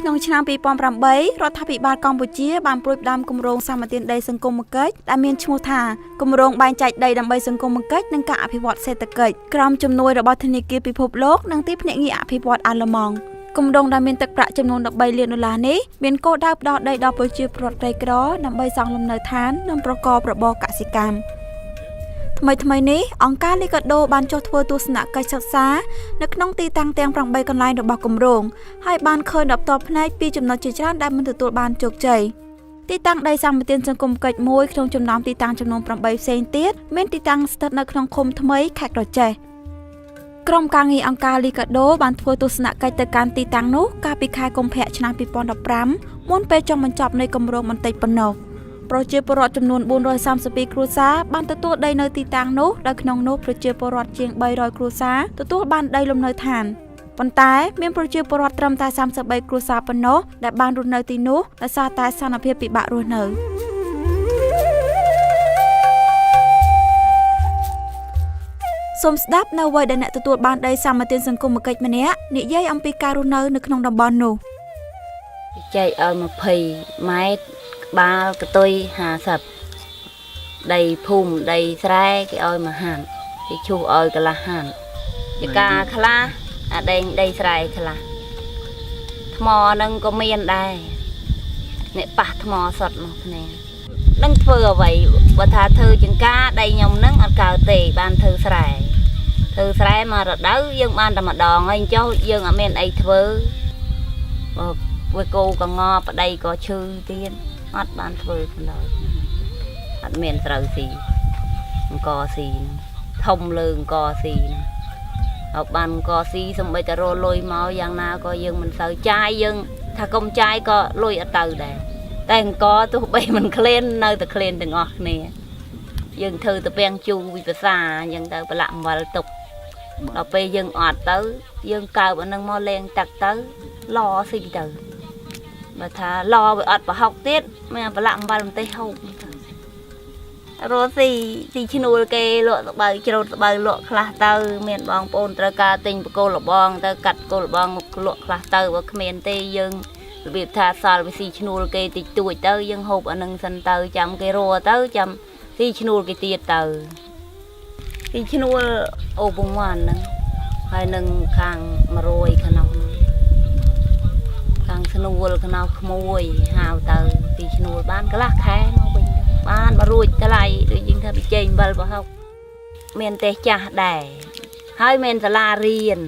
ក្នុងឆ្នាំ2008រដ្ឋាភិបាលកម្ពុជាបានប្រួយផ្ដាំគម្រោងសម្បទានដីសង្គមគិច្ចដែលមានឈ្មោះថាគម្រោងបែងចែកដីដើម្បីសង្គមគិច្ចនិងការអភិវឌ្ឍសេដ្ឋកិច្ចក្រោមជំនួយរបស់ធនាគារពិភពលោកនិងទីភ្នាក់ងារអភិវឌ្ឍអាល្លឺម៉ង់គម្រោងដែលមានទឹកប្រាក់ចំនួន13លានដុល្លារនេះមានគោលដៅផ្ដល់ដីដល់ប្រជាពលរដ្ឋក្រីក្រដើម្បីសង់លំនៅឋាននិងប្រកបរបរកសិកម្មថ្មីនេះអង្គការលីកាដូបានចុះធ្វើទស្សនកិច្ចសិក្សានៅក្នុងទីតាំងទាំង8កន្លែងរបស់គម្រោងហើយបានឃើញដល់ផ្ទាល់ភ្នែកពីចំណុចជាច្រើនដែលមិនទទួលបានជោគជ័យទីតាំងដីសម្បទានសង្គមគិច្ចមួយក្នុងចំណោមទីតាំងចំនួន8ផ្សេងទៀតមានទីតាំងស្ថិតនៅក្នុងឃុំថ្មីខេត្តក្រចេះក្រុមការងារអង្គការលីកាដូបានធ្វើទស្សនកិច្ចទៅកាន់ទីតាំងនោះកាលពីខែកុម្ភៈឆ្នាំ2015មុនពេលចុងបញ្ចប់នៃគម្រោងបន្តិចប៉ុណ្ណោះប្រជាពលរដ្ឋចំនួន432គ្រួសារបានទទួលដីនៅទីតាំងនោះដោយក្នុងនោះប្រជាពលរដ្ឋជាង300គ្រួសារទទួលបានដីលំនៅឋានប៉ុន្តែមានប្រជាពលរដ្ឋត្រឹមតែ33គ្រួសារប៉ុណ្ណោះដែលបានរស់នៅទីនោះដោយសារតែស្ថានភាពពិបាករស់នៅសូមស្ដាប់នៅអ្វីដែលអ្នកទទួលបានដីសម្បទានសង្គមគិច្ចម្នាក់និយាយអំពីការរស់នៅក្នុងតំបន់នោះចែកឲ្យ20ម៉ែត្របាល់កតុយ50ដីភូមិដីស្រែគេឲ្យមកហាន់គេឈូសឲ្យកន្លះហាន់ជាការខ្លះអាដែងដីស្រែខ្លះថ្មនឹងក៏មានដែរអ្នកប៉ះថ្មសតនោះគ្នានឹងធ្វើអ្វីបើថាធ្វើចង្ការដីខ្ញុំនឹងអត់កើតទេបានធ្វើស្រែមករដូវយើងបានតែម្ដងហើយចុះយើងអត់មានអីធ្វើវាគោក៏ងប់ប្តីក៏ឈឺទៀតអត់បានធ្វើឡើយអត់មានត្រូវស៊ីអង្គស៊ីធំលើអង្គស៊ីណាអត់បានអង្គស៊ីសំបីតែរលុយមកយ៉ាងណាក៏យើងមិនសូវចាយយើងថាកុំចាយក៏លុយអត់ទៅដែរតែអង្គទោះបីមិនក្លែននៅតែក្លែនទាំងអស់គ្នាយើងធ្វើទៅពាំងជូរវិភាសាអញ្ចឹងទៅប្រឡាក់អំបិលទុកដល់ពេលយើងអត់ទៅយើងកើបអានឹងមកលេងទឹកទៅឡស៊ីទៅបើថាឡវាអត់ប្រហុកទៀតមានប្រឡាក់អំបិលម្ទេសហូបរស់ស៊ីឈ្នួលគេលក់ស្បៅច្រូតស្បៅលក់ខ្លះទៅមានបងប្អូនត្រូវការទិញបកគោលបងទៅកាត់គោលបងលក់ខ្លះទៅបើគ្មានទេយើងរបៀបថាសល់វាស៊ីឈ្នួលគេតិចតួចទៅយើងហូបអានឹងសិនទៅចាំគេរទៅចាំស៊ីឈ្នួលគេទៀតទៅស៊ីឈ្នួលអូពង័នហ្នឹងហើយនឹងខាង100ខាងនោះខាងស្នួលខាងនោះក្មួយហៅទៅទីឈ្នួលបានកន្លះខែមកវិញបានមករួចថ្លៃដូចយើងថាបិជែងអំបិលប្រហុកមានទេចាស់ដែរហើយមានសាលារៀន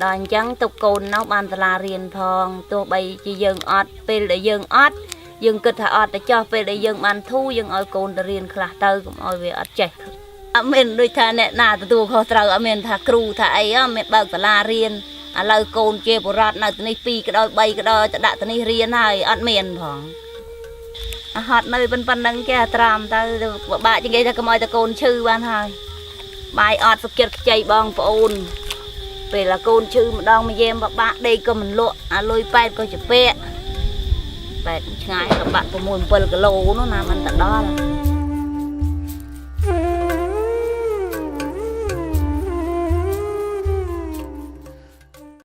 ដល់អញ្ចឹងទុកកូននោះបានសាលារៀនផងទោះបីជាយើងអត់ពេលដែលយើងអត់យើងគិតថាអត់ទៅចោះពេលដែលយើងបានធូរយើងឲ្យកូនទៅរៀនខ្លះទៅកុំឲ្យវាអត់ចេះអត់មានដូចថាអ្នកណាទទួលខុសត្រូវអត់មានថាគ្រូថាអីអត់មានបើកសាលារៀនឥឡូវកូនជាបរិវត្តនៅទីនេះ2ក្តោ3ក្តោទៅដាក់ទីនេះរៀនហើយអត់មានផងអត់នៅប៉ុណ្្នឹងគេអាត្រាំទៅពិបាកជាងគេថាកុំឲ្យតកូនឈឺបានហើយបាយអត់សុខចិត្តខ្ចីបងប្អូនពេលកូនឈឺម្ដងមួយយេមពិបាកដេកក៏មិនលក់អាលុយប៉ែតក៏ជាពាក់ប៉ែតឆ្ងាយក៏បាក់6 7គីឡូនោះណាមិនទៅដល់